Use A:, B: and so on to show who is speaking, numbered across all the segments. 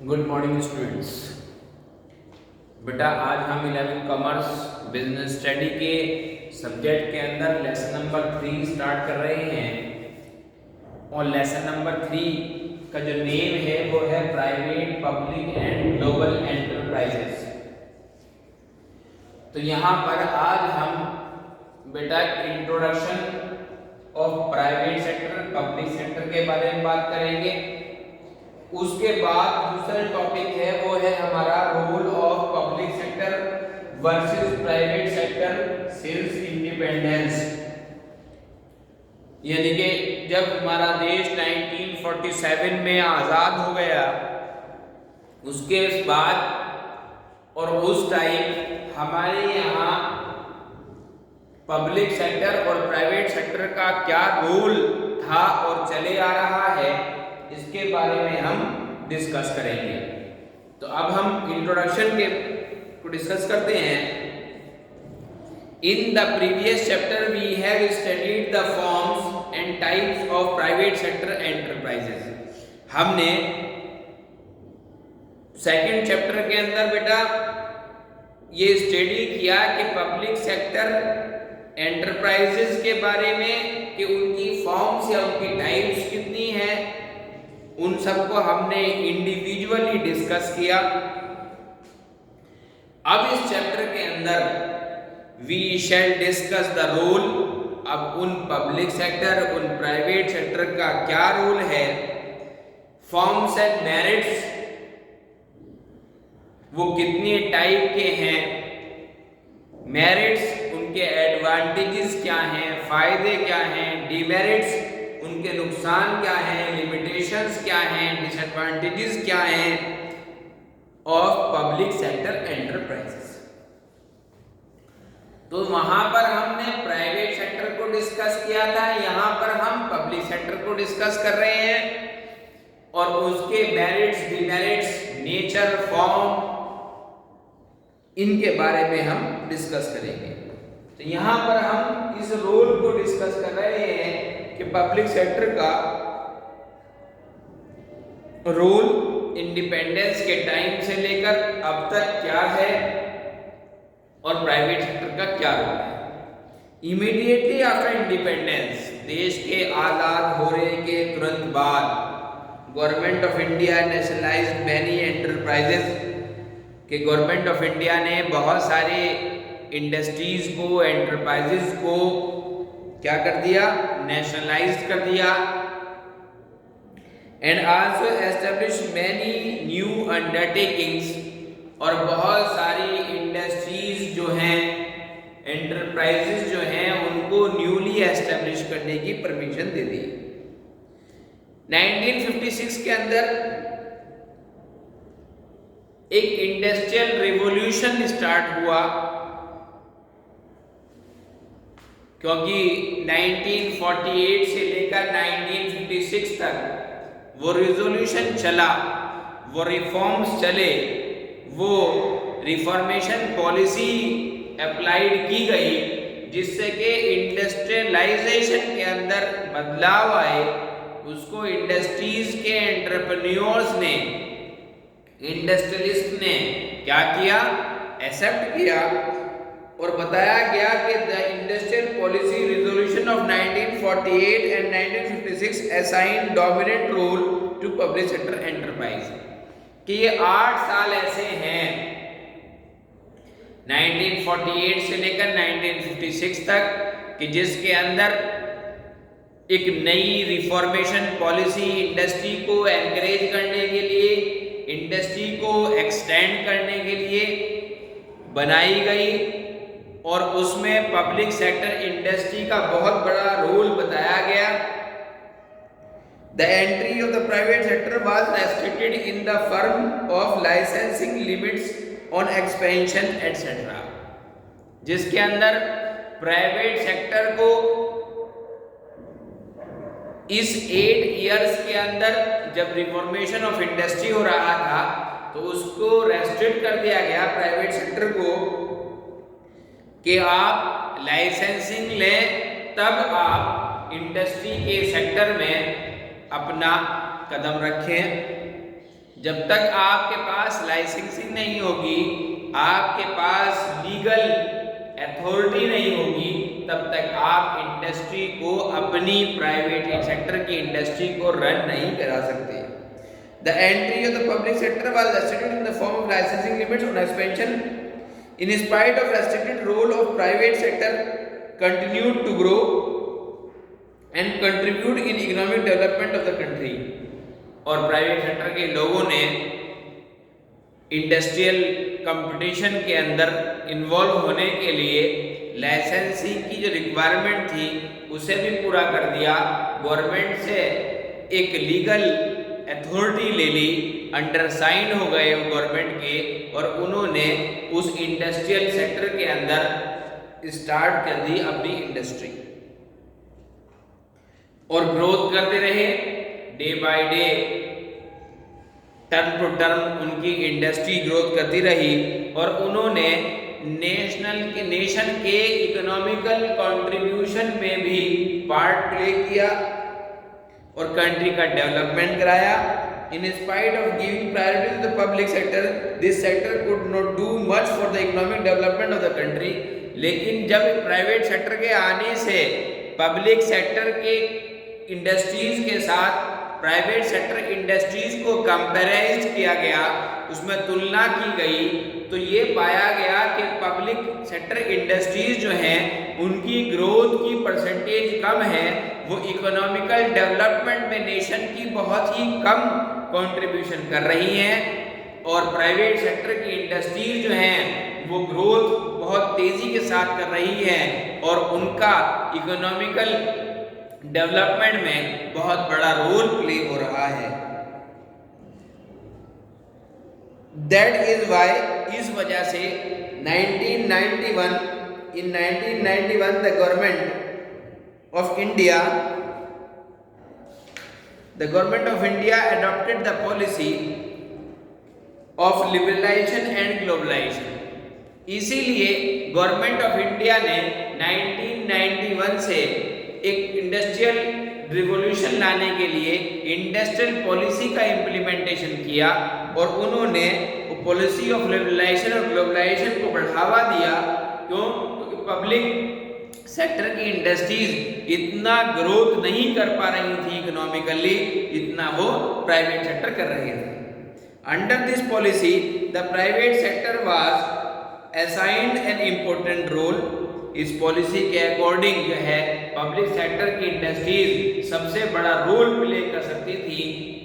A: Good morning students. बेटा आज हम 11 कॉमर्स बिजनेस स्टडी के सब्जेक्ट के अंदर लेसन नंबर 3 स्टार्ट कर रहे हैं और लेसन नंबर 3 का जो नेम है वो है private public and global enterprises. तो यहाँ पर आज हम बेटा introduction of private sector public sector के बारे में बात करेंगे। उसके बाद दूसरा टॉपिक है वो है हमारा role of public sector versus private sector self independence. यानी कि जब हमारा देश 1947 में आज़ाद हो गया उसके बाद और उस टाइम हमारे यहाँ पब्लिक सेक्टर और प्राइवेट सेक्टर का क्या रोल था और चले आ रहा है इसके बारे में हम डिस्कस करेंगे। तो अब हम इंट्रोडक्शन के को डिस्कस करते हैं। In the previous chapter we have studied the forms and types of private sector enterprises. हमने सेकंड चैप्टर के अंदर बेटा ये स्टडी किया कि पब्लिक सेक्टर एंटरप्राइजेस के बारे में कि उनकी फॉर्म्स या उनकी टाइप्स कितनी हैं, उन सबको हमने इंडिविजुअली डिस्कस किया। अब इस चैप्टर के अंदर we shall discuss the role. अब उन पब्लिक सेक्टर उन प्राइवेट सेक्टर का क्या रोल है, फॉर्म्स एंड मेरिट्स वो कितने टाइप के हैं, मेरिट्स उनके एडवांटेजेस क्या हैं, फायदे क्या हैं, डिमेरिट्स उनके नुकसान क्या हैं, लिमिटेशंस क्या हैं, डिसएडवांटेजेस क्या हैं ऑफ पब्लिक सेक्टर एंटरप्राइजेस। तो वहां पर हमने प्राइवेट सेक्टर को डिस्कस किया था, यहां पर हम पब्लिक सेक्टर को डिस्कस कर रहे हैं और उसके मेरिट्स डिमेरिट्स नेचर फॉर्म इनके बारे में हम डिस्कस करेंगे। तो यहां पर हम इस रोल को डिस्कस कर रहे हैं कि पब्लिक सेक्टर का रोल इंडिपेंडेंस के टाइम से लेकर अब तक क्या है और प्राइवेट सेक्टर का क्या रोल है। इमीडिएटली आफ्टर इंडिपेंडेंस देश के आजाद होने के तुरंत बाद government of India nationalised many enterprises कि गवर्नमेंट ऑफ इंडिया ने बहुत सारे इंडस्ट्रीज को एंटरप्राइजेस को क्या कर दिया, नेशनलाइज्ड कर दिया। And also establish many new undertakings और बहुत सारी इंडस्ट्रीज जो हैं एंटरप्राइजेस जो हैं उनको न्यूली एस्टेब्लिश करने की परमिशन दे दी। 1956 के अंदर एक इंडस्ट्रियल रिवॉल्यूशन स्टार्ट हुआ क्योंकि 1948 से लेकर 1956 तक वो रिजोल्यूशन चला, वो रिफॉर्म्स चले, वो रिफॉर्मेशन पॉलिसी अप्लाइड की गई जिससे कि इंडस्ट्रियलाइजेशन के अंदर बदलाव आए। उसको इंडस्ट्रीज के एंटरप्रेन्योर्स ने इंडस्ट्रियलिस्ट ने क्या किया, एक्सेप्ट किया और बताया गया कि the industrial policy resolution of 1948 and 1956 assign dominant role to public sector enterprise कि ये 8 साल ऐसे हैं 1948 से लेकर 1956 तक कि जिसके अंदर एक नई रिफॉर्मेशन पॉलिसी इंडस्ट्री को एनकरेज करने के लिए, इंडस्ट्री को एक्सटेंड करने के लिए बनाई गई और उसमें पब्लिक सेक्टर इंडस्ट्री का बहुत बड़ा रोल बताया गया। The entry of the private sector was restricted in the form of licensing limits on expansion etcetera, जिसके अंदर प्राइवेट सेक्टर को इस 8 इयर्स के अंदर जब रिफॉर्मेशन ऑफ इंडस्ट्री हो रहा था तो उसको रेस्ट्रिक्ट कर दिया गया प्राइवेट सेक्टर को कि आप लाइसेंसिंग लें तब आप इंडस्ट्री के सेक्टर में अपना कदम रखें। जब तक आपके पास लाइसेंसिंग नहीं होगी, आपके पास लीगल अथॉरिटी नहीं होगी, तब तक आप इंडस्ट्री को, अपनी प्राइवेट सेक्टर की इंडस्ट्री को रन नहीं करा सकते। The entry of the public sector was restricted in the form of licensing limits on expansion. In spite of restricted role of private sector continued to grow and contribute in economic development of the country. और private sector के लोगों ने industrial competition के अंदर involve होने के लिए licensing की जो रिक्वायरमेंट थी उसे भी पूरा कर दिया। गवर्नमेंट से एक लीगल अथॉरिटी ले ली, अंडर साइन हो गए गवर्नमेंट के, और उन्होंने उस इंडस्ट्रियल सेक्टर के अंदर स्टार्ट कर दी अपनी इंडस्ट्री और ग्रोथ करते रहे। Day by day, term to term उनकी इंडस्ट्री ग्रोथ करती रही और उन्होंने नेशन के इकोनॉमिकल कंट्रीब्यूशन में भी पार्ट प्ले किया और कंट्री का डेवलपमेंट कराया। In spite of giving priority to the public sector, this sector could not do much for the economic development of the country. लेकिन जब प्राइवेट सेक्टर के आने से पब्लिक सेक्टर के इंडस्ट्रीज के साथ प्राइवेट सेक्टर इंडस्ट्रीज को कंपेराइज किया गया, उसमें तुलना की गई, तो ये पाया गया कि पब्लिक सेक्टर इंडस्ट्रीज जो हैं उनकी ग्रोथ की परसेंटेज कम है, वो इकोनॉमिकल डेवलपमेंट में नेशन की बहुत ही कम कंट्रीब्यूशन कर रही हैं और प्राइवेट सेक्टर की इंडस्ट्रीज जो हैं वो ग्रोथ बहुत तेजी के साथ कर रही है और उनका इकोनॉमिकल डेवलपमेंट में बहुत बड़ा रोल प्ले हो रहा है। दैट इज वाई, इस वजह से 1991 the government of India adopted the policy of liberalization and globalization. इसीलिए गवर्नमेंट ऑफ इंडिया ने 1991 से एक इंडस्ट्रियल रिवॉल्यूशन लाने के लिए इंडस्ट्रियल पॉलिसी का इम्प्लीमेंटेशन किया और उन्होंने पॉलिसी ऑफ लिबरलाइजेशन और ग्लोबलाइजेशन को बढ़ावा दिया। क्यों? क्योंकि पब्लिक सेक्टर की इंडस्ट्रीज इतना ग्रोथ नहीं कर पा रही थी इकोनॉमिकली जितना वो प्राइवेट सेक्टर कर रहे थे। Under this policy the private sector was assigned an important role. इस पॉलिसी के अकॉर्डिंग जो है पब्लिक सेक्टर की इंडस्ट्रीज सबसे बड़ा रोल प्ले कर सकती थी।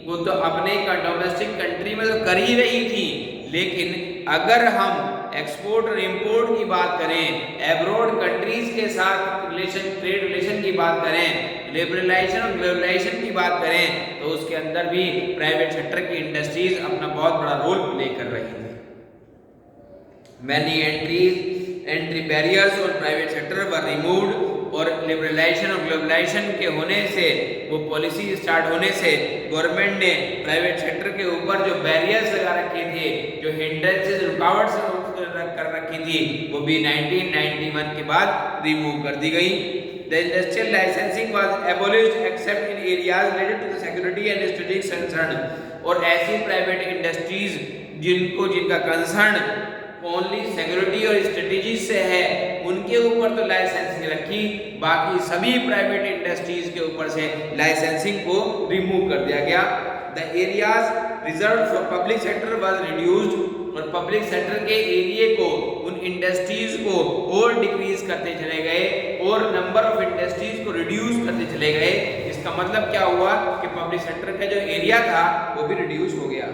A: वो तो अपने का डोमेस्टिक कंट्री में तो कर ही रही थी, लेकिन अगर हम एक्सपोर्ट और इंपोर्ट की बात करें, एब्रॉड कंट्रीज के साथ रिलेशन, ट्रेड रिलेशन की बात करें, लिबरलाइजेशन और ग्लोबलाइजेशन की बात करें, तो उसके अंदर भी प्राइवेट सेक्टर की इंडस्ट्रीज अपना बहुत बड़ा रोल प्ले कर रही थी। मैनी एंट्री बैरियर्स और प्राइवेट सेक्टर वर रिमूव्ड और लिबरलाइजेशन और ग्लोबलाइजेशन के होने से, वो पॉलिसी स्टार्ट होने से गवर्नमेंट ने प्राइवेट सेक्टर के ऊपर जो बैरियर्स लगा रखे थे, जो हिंड्रेंसेस, रुकावट कर रखी थी, वो भी 1991 के बाद रिमूव कर दी गई। The industrial licensing was abolished except in areas related to the security and strategic concern। और ऐसी प्राइवेट इंडस्ट्रीज जिनका कंसर्न ओनली सिक्योरिटी और स्ट्रेटेजी से है, उनके ऊपर तो लाइसेंसिंग रखी, बाकी सभी प्राइवेट इंडस्ट्रीज के ऊपर से लाइसेंसिंग को रिमूव कर दिया गया। The areas reserve for public sector was reduced और पब्लिक सेक्टर के एरिया को, उन इंडस्ट्रीज को और डिक्रीज करते चले गए और नंबर ऑफ इंडस्ट्रीज को रिड्यूस करते चले गए। इसका मतलब क्या हुआ कि पब्लिक सेक्टर का जो एरिया था वो भी रिड्यूस हो गया।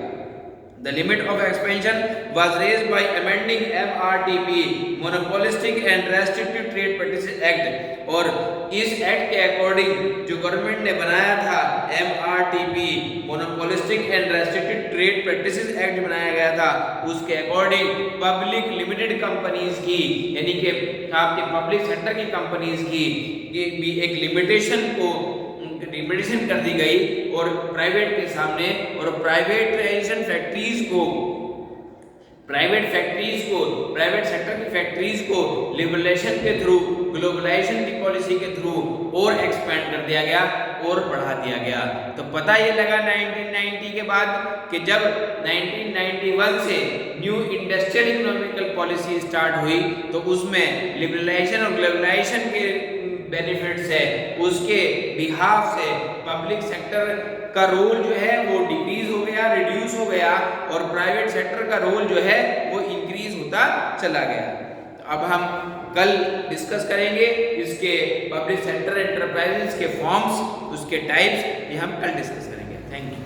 A: The limit of expansion was raised by amending MRTP Monopolistic and Restrictive Trade Practices Act। और इस एक्ट के अकॉर्डिंग जो गवर्नमेंट ने बनाया था MRTP Monopolistic and Restricted Trade Practices Act बनाया गया था, उसके अकॉर्डिंग पब्लिक लिमिटेड कंपनीज की, यानी कि आपके पब्लिक सेक्टर की कंपनीज की भी एक लिमिटेशन कर दी गई और प्राइवेट के सामने, और प्राइवेटाइजेशन फैक्ट्रीज को प्राइवेट सेक्टर की फैक्ट्रीज को लिबरलाइजेशन के थ्रू, ग्लोबलाइजेशन की पॉलिसी के थ्रू और एक्सपेंड कर दिया गया और बढ़ा दिया गया। तो पता ये लगा 1990 के बाद कि जब 1991 से new industrial economical policy start हुई तो उसमें लिबरलाइजेशन और ग्लोबलाइजेशन के बेनिफिट्स है, उसके बिहाफ से पब्लिक सेक्टर का रोल जो है वो डिक्रीज हो गया, रिड्यूस हो गया, और प्राइवेट सेक्टर का रोल जो है वो इंक्रीज होता चला गया। तो अब हम कल डिस्कस करेंगे इसके पब्लिक सेक्टर एंटरप्राइजेस के फॉर्म्स, उसके टाइप्स, ये हम कल डिस्कस करेंगे। Thank you.